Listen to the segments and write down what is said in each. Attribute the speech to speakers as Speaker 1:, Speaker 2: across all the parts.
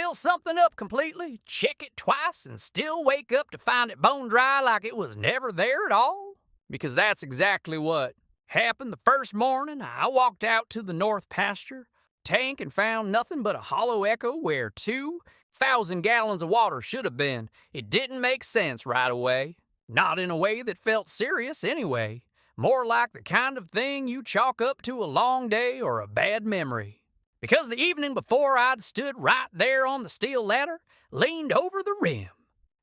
Speaker 1: fill something up completely, check it twice, and still wake up to find it bone dry like it was never there at all? Because that's exactly what happened the first morning I walked out to the north pasture tank and found nothing but a hollow echo where 2,000 gallons of water should have been. It didn't make sense right away. Not in a way that felt serious anyway. More like the kind of thing you chalk up to a long day or a bad memory. Because the evening before I'd stood right there on the steel ladder, leaned over the rim,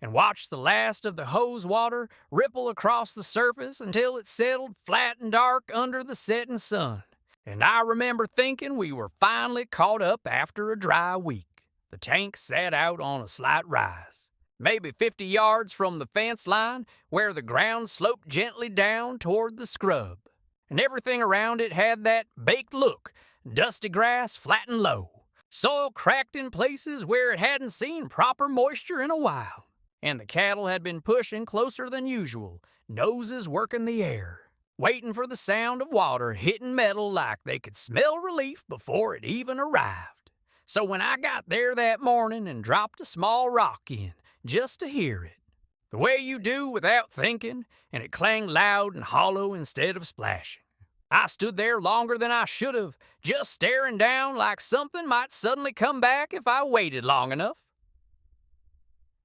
Speaker 1: and watched the last of the hose water ripple across the surface until it settled flat and dark under the setting sun. And I remember thinking we were finally caught up after a dry week. The tank sat out on a slight rise, maybe 50 yards from the fence line where the ground sloped gently down toward the scrub. And everything around it had that baked look. Dusty grass flat and low, soil cracked in places where it hadn't seen proper moisture in a while, and the cattle had been pushing closer than usual, noses working the air, waiting for the sound of water hitting metal like they could smell relief before it even arrived. So when I got there that morning and dropped a small rock in, just to hear it, the way you do without thinking, and it clanged loud and hollow instead of splashing, I stood there longer than I should have, just staring down like something might suddenly come back if I waited long enough.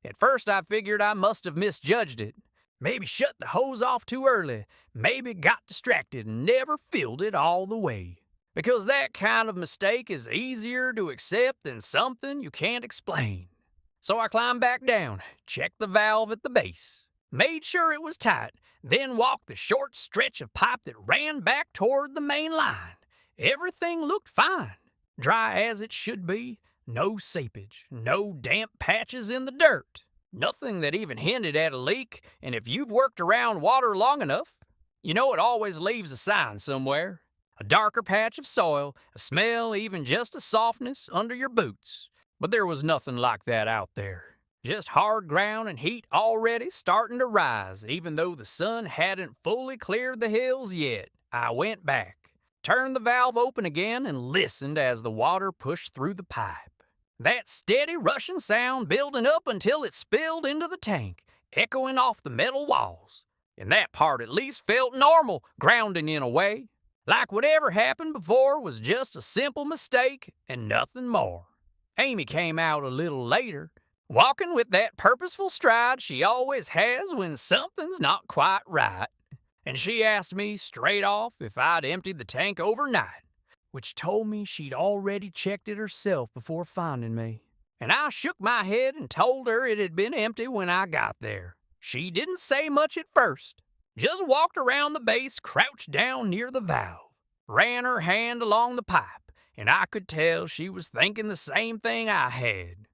Speaker 1: At first I figured I must have misjudged it. Maybe shut the hose off too early, maybe got distracted and never filled it all the way. Because that kind of mistake is easier to accept than something you can't explain. So I climbed back down, checked the valve at the base, made sure it was tight, then walked the short stretch of pipe that ran back toward the main line. Everything looked fine, dry as it should be, no seepage, no damp patches in the dirt, nothing that even hinted at a leak, and if you've worked around water long enough, you know it always leaves a sign somewhere. A darker patch of soil, a smell, even just a softness under your boots. But there was nothing like that out there. Just hard ground and heat already starting to rise, even though the sun hadn't fully cleared the hills yet. I went back, turned the valve open again, and listened as the water pushed through the pipe. That steady rushing sound building up until it spilled into the tank, echoing off the metal walls. And that part at least felt normal, grounding in a way. Like whatever happened before was just a simple mistake and nothing more. Amy came out a little later, walking with that purposeful stride she always has when something's not quite right. And she asked me straight off if I'd emptied the tank overnight, which told me she'd already checked it herself before finding me. And I shook my head and told her it had been empty when I got there. She didn't say much at first, just walked around the base, crouched down near the valve, ran her hand along the pipe, and I could tell she was thinking the same thing I had.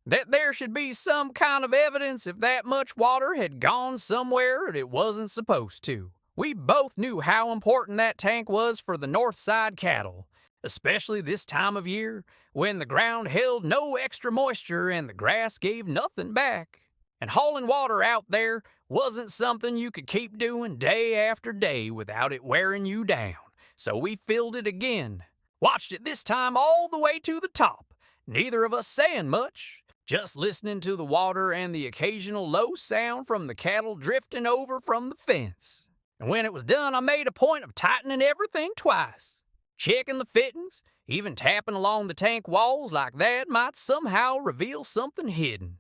Speaker 1: That there should be some kind of evidence if that much water had gone somewhere it wasn't supposed to. We both knew how important that tank was for the north side cattle, especially this time of year when the ground held no extra moisture and the grass gave nothing back. And hauling water out there wasn't something you could keep doing day after day without it wearing you down. So we filled it again, watched it this time all the way to the top, neither of us saying much, just listening to the water and the occasional low sound from the cattle drifting over from the fence. And when it was done, I made a point of tightening everything twice, checking the fittings, even tapping along the tank walls like that might somehow reveal something hidden.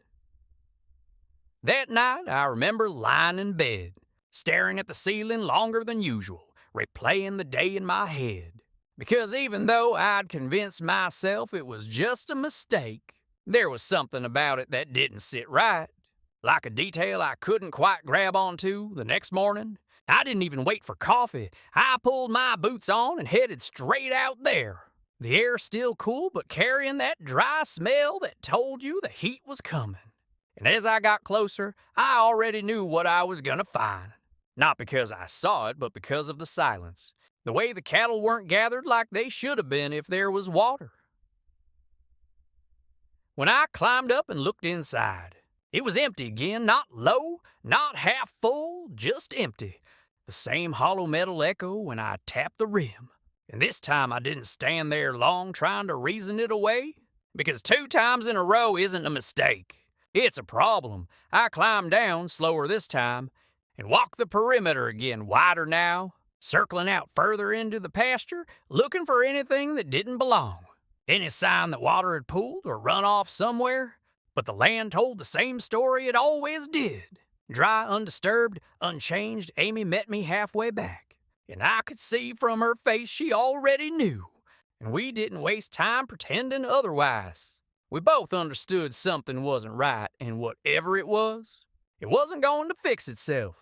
Speaker 1: That night, I remember lying in bed, staring at the ceiling longer than usual, replaying the day in my head. Because even though I'd convinced myself it was just a mistake, there was something about it that didn't sit right. Like a detail I couldn't quite grab onto the next morning. I didn't even wait for coffee. I pulled my boots on and headed straight out there. The air still cool, but carrying that dry smell that told you the heat was coming. And as I got closer, I already knew what I was gonna find. Not because I saw it, but because of the silence. The way the cattle weren't gathered like they should have been if there was water. When I climbed up and looked inside, it was empty again, not low, not half full, just empty. The same hollow metal echo when I tapped the rim. And this time I didn't stand there long trying to reason it away. Because 2 times in a row isn't a mistake. It's a problem. I climbed down, slower this time, and walked the perimeter again, wider now, circling out further into the pasture, looking for anything that didn't belong. Any sign that water had pooled or run off somewhere. But the land told the same story it always did. Dry, undisturbed, unchanged, Amy met me halfway back. And I could see from her face she already knew. And we didn't waste time pretending otherwise. We both understood something wasn't right, and whatever it wasn't going to fix itself.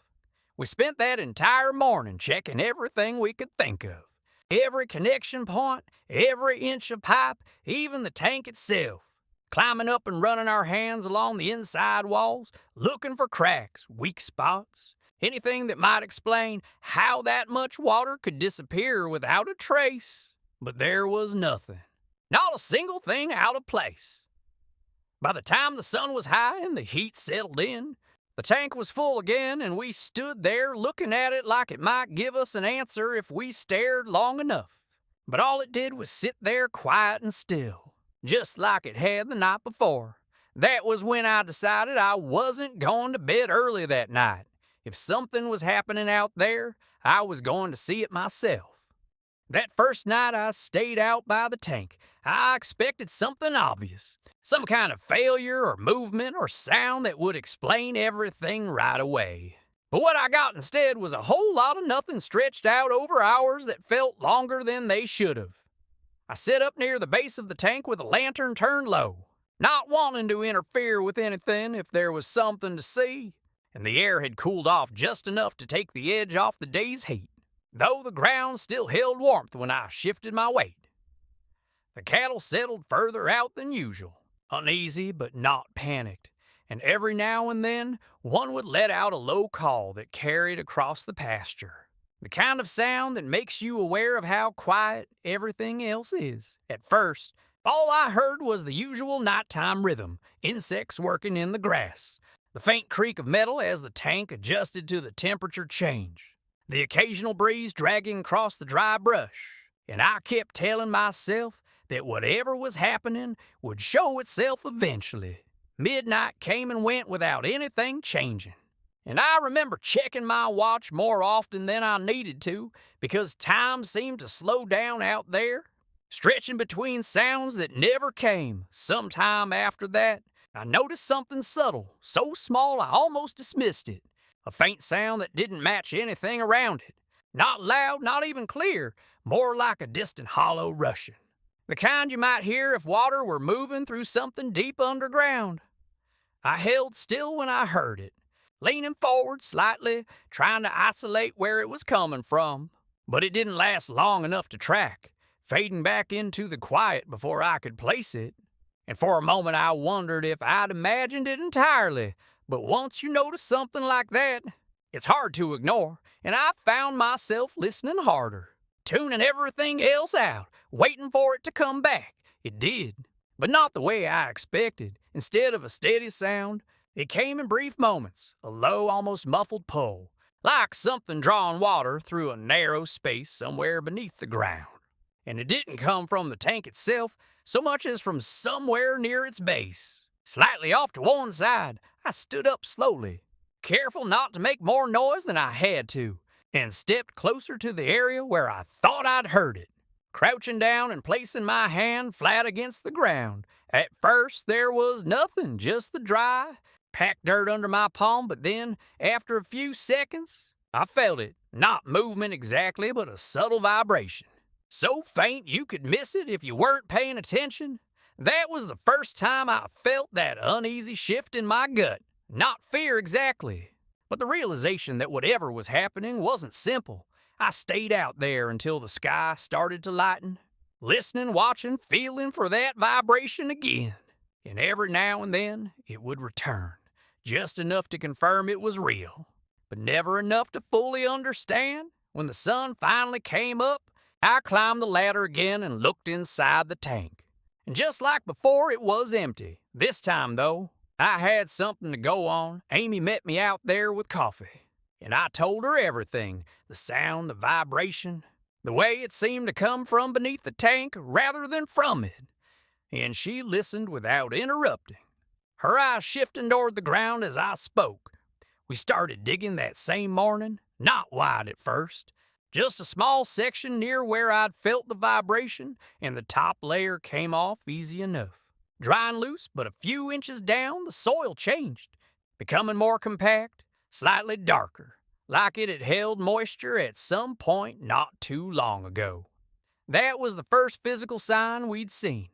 Speaker 1: We spent that entire morning checking everything we could think of. Every connection point, every inch of pipe, even the tank itself. Climbing up and running our hands along the inside walls, looking for cracks, weak spots, anything that might explain how that much water could disappear without a trace. But there was nothing. Not a single thing out of place. By the time the sun was high and the heat settled in, the tank was full again, and we stood there looking at it like it might give us an answer if we stared long enough. But all it did was sit there quiet and still, just like it had the night before. That was when I decided I wasn't going to bed early that night. If something was happening out there, I was going to see it myself. That first night I stayed out by the tank, I expected something obvious. Some kind of failure or movement or sound that would explain everything right away. But what I got instead was a whole lot of nothing stretched out over hours that felt longer than they should have. I sat up near the base of the tank with a lantern turned low, not wanting to interfere with anything if there was something to see, and the air had cooled off just enough to take the edge off the day's heat, though the ground still held warmth when I shifted my weight. The cattle settled further out than usual. Uneasy but not panicked, and every now and then one would let out a low call that carried across the pasture. The kind of sound that makes you aware of how quiet everything else is. At first, all I heard was the usual nighttime rhythm, insects working in the grass, the faint creak of metal as the tank adjusted to the temperature change, the occasional breeze dragging across the dry brush, and I kept telling myself that whatever was happening would show itself eventually. Midnight came and went without anything changing. And I remember checking my watch more often than I needed to because time seemed to slow down out there, stretching between sounds that never came. Sometime after that, I noticed something subtle, so small I almost dismissed it. A faint sound that didn't match anything around it. Not loud, not even clear, more like a distant hollow rushing. The kind you might hear if water were moving through something deep underground. I held still when I heard it, leaning forward slightly, trying to isolate where it was coming from. But it didn't last long enough to track, fading back into the quiet before I could place it. And for a moment I wondered if I'd imagined it entirely. But once you notice something like that, it's hard to ignore, and I found myself listening harder, tuning everything else out, waiting for it to come back. It did, but not the way I expected. Instead of a steady sound, it came in brief moments, a low, almost muffled pull, like something drawing water through a narrow space somewhere beneath the ground. And it didn't come from the tank itself so much as from somewhere near its base. Slightly off to one side, I stood up slowly, careful not to make more noise than I had to, and stepped closer to the area where I thought I'd heard it. Crouching down and placing my hand flat against the ground. At first, there was nothing, just the dry, packed dirt under my palm, but then, after a few seconds, I felt it. Not movement exactly, but a subtle vibration. So faint you could miss it if you weren't paying attention. That was the first time I felt that uneasy shift in my gut. Not fear exactly, but the realization that whatever was happening wasn't simple. I stayed out there until the sky started to lighten, listening, watching, feeling for that vibration again. And every now and then, it would return, just enough to confirm it was real, but never enough to fully understand. When the sun finally came up, I climbed the ladder again and looked inside the tank. And just like before, it was empty. This time, though, I had something to go on. Amy met me out there with coffee. And I told her everything, the sound, the vibration, the way it seemed to come from beneath the tank rather than from it. and she listened without interrupting, her eyes shifting toward the ground as I spoke. We started digging that same morning, not wide at first, just a small section near where I'd felt the vibration, and the top layer came off easy enough. Drying loose, but a few inches down, the soil changed, becoming more compact, slightly darker, like it had held moisture at some point not too long ago. That was the first physical sign we'd seen,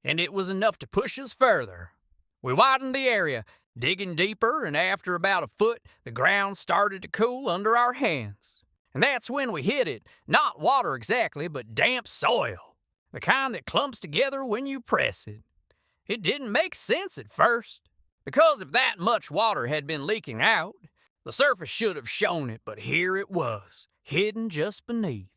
Speaker 1: and it was enough to push us further. We widened the area, digging deeper, and after about a foot, the ground started to cool under our hands. And that's when we hit it, not water exactly, but damp soil, the kind that clumps together when you press it. It didn't make sense at first, because if that much water had been leaking out, the surface should have shown it, but here it was, hidden just beneath,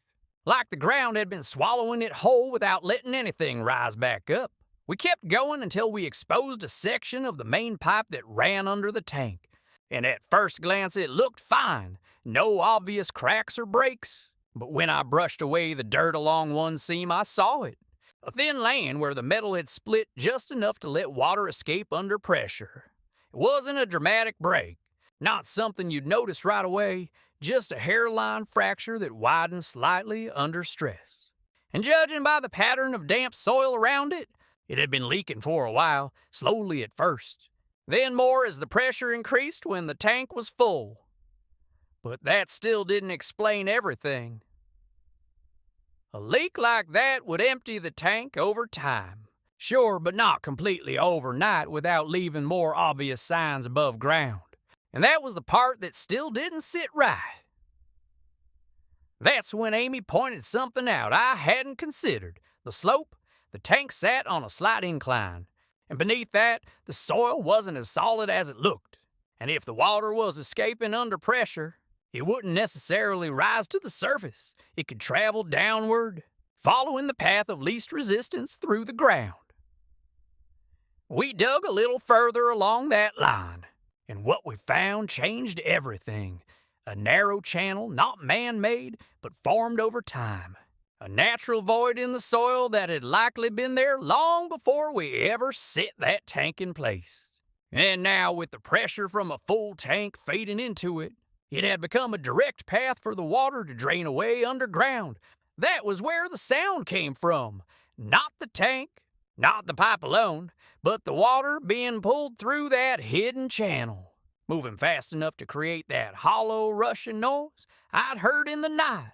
Speaker 1: like the ground had been swallowing it whole without letting anything rise back up. We kept going until we exposed a section of the main pipe that ran under the tank, and at first glance it looked fine, no obvious cracks or breaks. But when I brushed away the dirt along one seam, I saw it, a thin lane where the metal had split just enough to let water escape under pressure. It wasn't a dramatic break, not something you'd notice right away, just a hairline fracture that widened slightly under stress. And judging by the pattern of damp soil around it, it had been leaking for a while, slowly at first, then more as the pressure increased when the tank was full. But that still didn't explain everything. A leak like that would empty the tank over time. Sure, but not completely overnight without leaving more obvious signs above ground. And that was the part that still didn't sit right. That's when Amy pointed something out I hadn't considered. The slope. The tank sat on a slight incline, and beneath that, the soil wasn't as solid as it looked. And if the water was escaping under pressure, it wouldn't necessarily rise to the surface. It could travel downward, following the path of least resistance through the ground. We dug a little further along that line, and what we found changed everything. A narrow channel, not man-made, but formed over time. A natural void in the soil that had likely been there long before we ever set that tank in place. And now, with the pressure from a full tank feeding into it, it had become a direct path for the water to drain away underground. That was where the sound came from. Not the tank, not the pipe alone, but the water being pulled through that hidden channel, moving fast enough to create that hollow, rushing noise I'd heard in the night.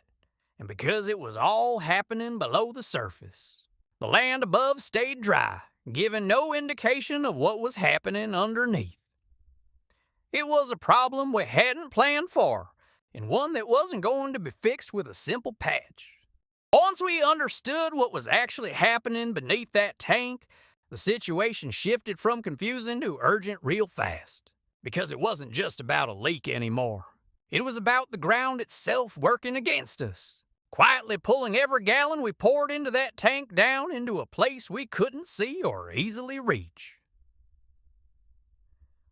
Speaker 1: And because it was all happening below the surface, the land above stayed dry, giving no indication of what was happening underneath. It was a problem we hadn't planned for, and one that wasn't going to be fixed with a simple patch. Once we understood what was actually happening beneath that tank, the situation shifted from confusing to urgent real fast, because it wasn't just about a leak anymore. It was about the ground itself working against us, quietly pulling every gallon we poured into that tank down into a place we couldn't see or easily reach.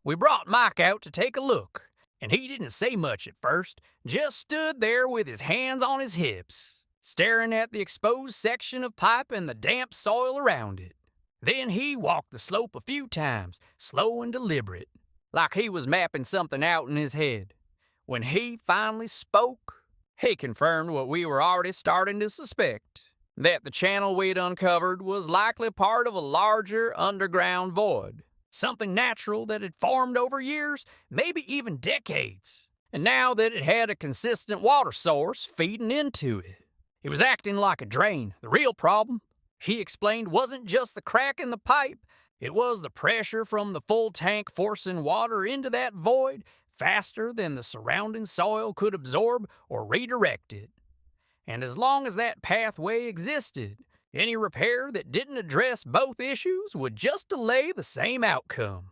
Speaker 1: We brought Mike out to take a look, and he didn't say much at first, just stood there with his hands on his hips, staring at the exposed section of pipe and the damp soil around it. Then he walked the slope a few times, slow and deliberate, like he was mapping something out in his head. When he finally spoke, he confirmed what we were already starting to suspect, that the channel we'd uncovered was likely part of a larger underground void, something natural that had formed over years, maybe even decades, and now that it had a consistent water source feeding into it. It was acting like a drain. The real problem, he explained, wasn't just the crack in the pipe, it was the pressure from the full tank forcing water into that void faster than the surrounding soil could absorb or redirect it. And as long as that pathway existed, any repair that didn't address both issues would just delay the same outcome.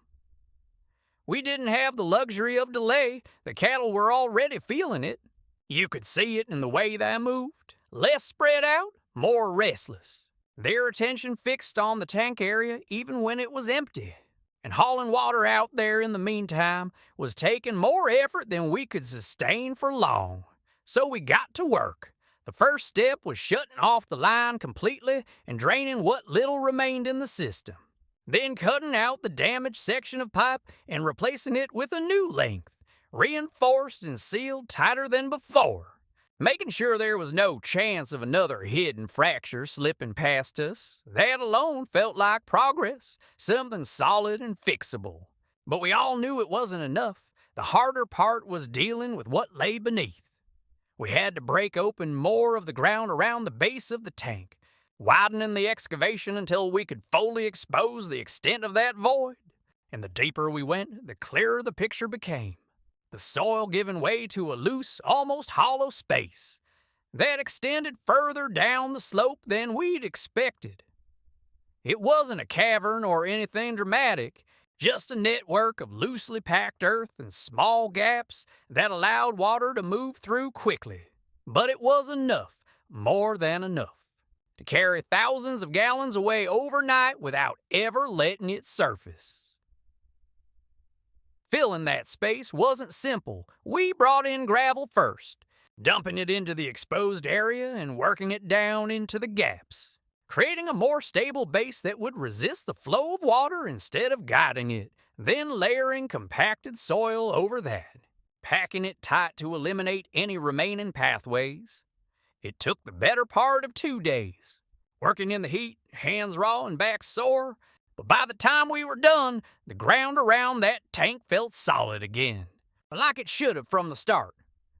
Speaker 1: We didn't have the luxury of delay. The cattle were already feeling it. You could see it in the way they moved, less spread out, more restless. Their attention fixed on the tank area even when it was empty. And hauling water out there in the meantime was taking more effort than we could sustain for long. So we got to work. The first step was shutting off the line completely and draining what little remained in the system. Then cutting out the damaged section of pipe and replacing it with a new length, reinforced and sealed tighter than before. Making sure there was no chance of another hidden fracture slipping past us. That alone felt like progress, something solid and fixable. But we all knew it wasn't enough. The harder part was dealing with what lay beneath. We had to break open more of the ground around the base of the tank, widening the excavation until we could fully expose the extent of that void. And the deeper we went, the clearer the picture became. The soil giving way to a loose, almost hollow space that extended further down the slope than we'd expected. It wasn't a cavern or anything dramatic, just a network of loosely packed earth and small gaps that allowed water to move through quickly. But it was enough, more than enough, to carry thousands of gallons away overnight without ever letting it surface. Filling that space wasn't simple. We brought in gravel first, dumping it into the exposed area and working it down into the gaps, creating a more stable base that would resist the flow of water instead of guiding it, then layering compacted soil over that, packing it tight to eliminate any remaining pathways. It took the better part of 2 days, working in the heat, hands raw and back sore, but by the time we were done, the ground around that tank felt solid again, like it should have from the start.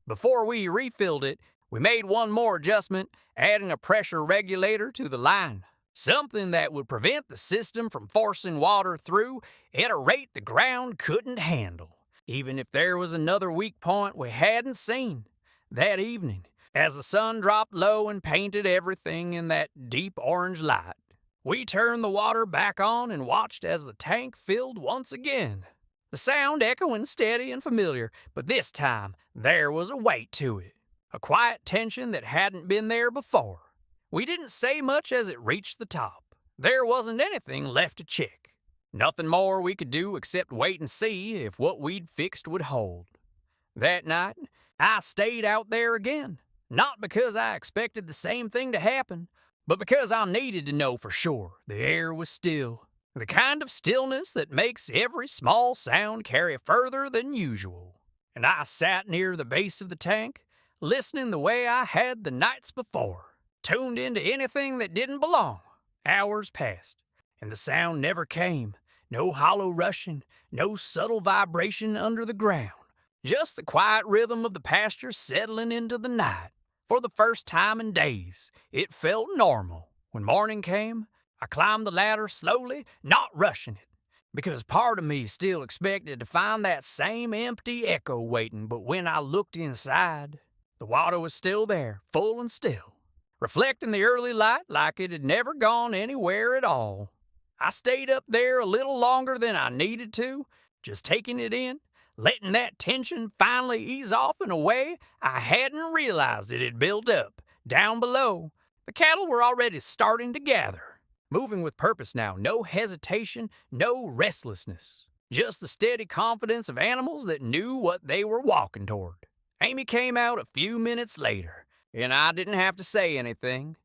Speaker 1: Before we refilled it, we made one more adjustment, adding a pressure regulator to the line, something that would prevent the system from forcing water through at a rate the ground couldn't handle, even if there was another weak point we hadn't seen. That evening, as the sun dropped low and painted everything in that deep orange light, we turned the water back on and watched as the tank filled once again. The sound echoing steady and familiar, but this time there was a weight to it. A quiet tension that hadn't been there before. We didn't say much as it reached the top. There wasn't anything left to check. Nothing more we could do except wait and see if what we'd fixed would hold. That night, I stayed out there again. Not because I expected the same thing to happen, but because I needed to know for sure the air was still. The kind of stillness that makes every small sound carry further than usual. And I sat near the base of the tank, listening the way I had the nights before, tuned into anything that didn't belong. Hours passed, and the sound never came. No hollow rushing, no subtle vibration under the ground. Just the quiet rhythm of the pasture settling into the night. For the first time in days, it felt normal. When morning came, I climbed the ladder slowly, not rushing it, because part of me still expected to find that same empty echo waiting, but when I looked inside, the water was still there, full and still, reflecting the early light like it had never gone anywhere at all. I stayed up there a little longer than I needed to, just taking it in, letting that tension finally ease off in a way I hadn't realized it had built up. Down below, the cattle were already starting to gather, moving with purpose now, no hesitation, no restlessness, just the steady confidence of animals that knew what they were walking toward. Amy came out a few minutes later, and I didn't have to say anything.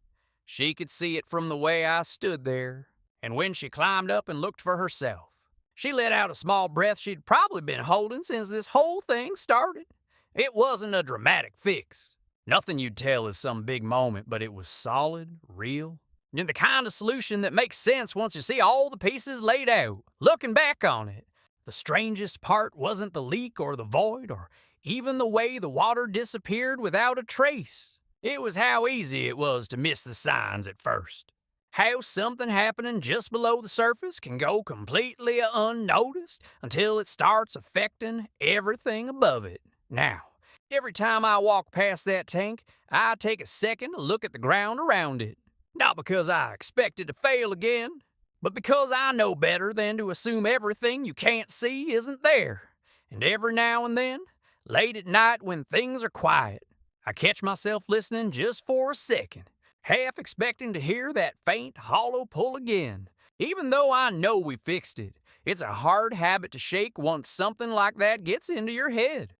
Speaker 1: She could see it from the way I stood there, and when she climbed up and looked for herself, she let out a small breath she'd probably been holding since this whole thing started. It wasn't a dramatic fix. Nothing you'd tell is some big moment, but it was solid, real, and the kind of solution that makes sense once you see all the pieces laid out. Looking back on it, the strangest part wasn't the leak or the void or even the way the water disappeared without a trace. It was how easy it was to miss the signs at first. How something happening just below the surface can go completely unnoticed until it starts affecting everything above it. Now, every time I walk past that tank, I take a second to look at the ground around it. Not because I expect it to fail again, but because I know better than to assume everything you can't see isn't there. And every now and then, late at night when things are quiet, I catch myself listening just for a second, half expecting to hear that faint, hollow pull again. Even though I know we fixed it, it's a hard habit to shake once something like that gets into your head.